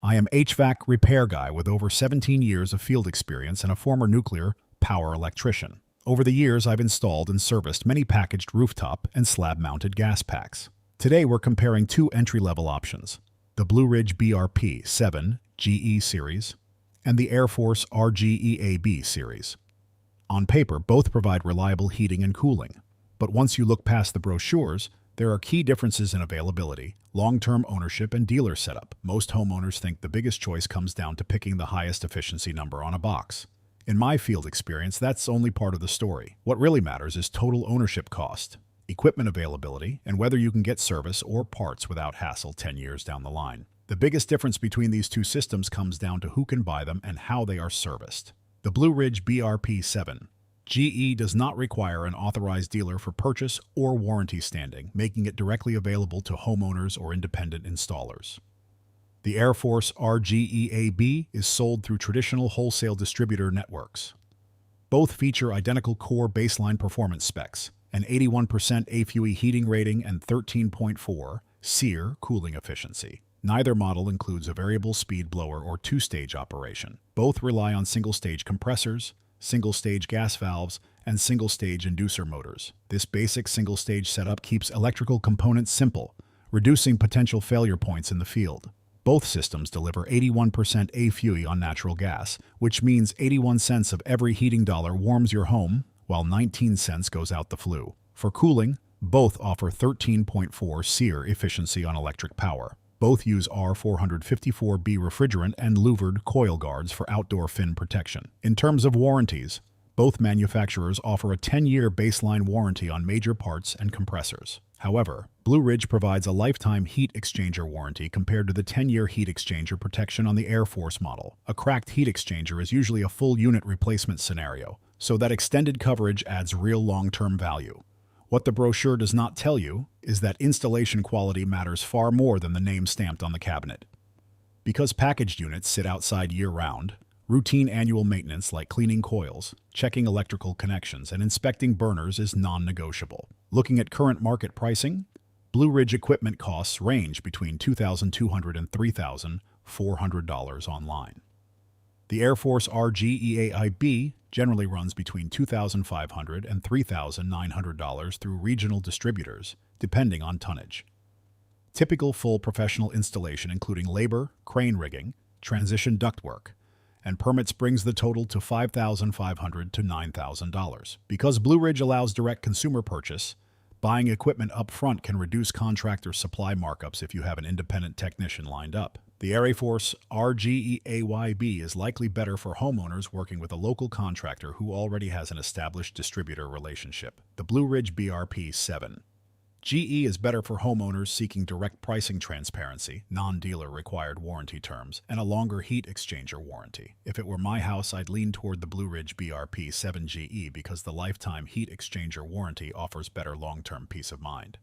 I am HVAC repair guy with over 17 years of field experience and a former nuclear power electrician. Over the years, I've installed and serviced many packaged rooftop and slab-mounted gas packs. Today, we're comparing two entry-level options, the Blueridge BRP7GE series and the AireForce RGEAYB series. On paper, both provide reliable heating and cooling. But once you look past the brochures, there are key differences in availability, long-term ownership, and dealer setup. Most homeowners think the biggest choice comes down to picking the highest efficiency number on a box. In my field experience, that's only part of the story. What really matters is total ownership cost, equipment availability, and whether you can get service or parts without hassle 10 years down the line. The biggest difference between these two systems comes down to who can buy them and how they are serviced. The Blueridge BRP7GE does not require an authorized dealer for purchase or warranty standing, making it directly available to homeowners or independent installers. The AireForce RGEAYB is sold through traditional wholesale distributor networks. Both feature identical core baseline performance specs, an 81% AFUE heating rating and 13.4 SEER cooling efficiency. Neither model includes a variable speed blower or two-stage operation. Both rely on single-stage compressors, single-stage gas valves, and single-stage inducer motors. This basic single-stage setup keeps electrical components simple, reducing potential failure points in the field. Both systems deliver 81% AFUE on natural gas, which means 81 cents of every heating dollar warms your home, while 19 cents goes out the flue. For cooling, both offer 13.4 SEER efficiency on electric power. Both use R454B refrigerant and louvered coil guards for outdoor fin protection. In terms of warranties, both manufacturers offer a 10-year baseline warranty on major parts and compressors. However, Blueridge provides a lifetime heat exchanger warranty compared to the 10-year heat exchanger protection on the AireForce model. A cracked heat exchanger is usually a full unit replacement scenario, so that extended coverage adds real long-term value. What the brochure does not tell you is that installation quality matters far more than the name stamped on the cabinet. Because packaged units sit outside year-round, routine annual maintenance like cleaning coils, checking electrical connections, and inspecting burners is non-negotiable. Looking at current market pricing, Blueridge equipment costs range between $2,200 and $3,400 online. The AireForce RGEAYB generally runs between $2,500 and $3,900 through regional distributors, depending on tonnage. Typical full professional installation including labor, crane rigging, transition ductwork, and permits brings the total to $5,500 to $9,000. Because Blueridge allows direct consumer purchase, buying equipment up front can reduce contractor supply markups if you have an independent technician lined up. The AireForce RGEAYB is likely better for homeowners working with a local contractor who already has an established distributor relationship. The Blueridge BRP7GE is better for homeowners seeking direct pricing transparency, non-dealer required warranty terms, and a longer heat exchanger warranty. If it were my house, I'd lean toward the Blueridge BRP7GE because the lifetime heat exchanger warranty offers better long-term peace of mind.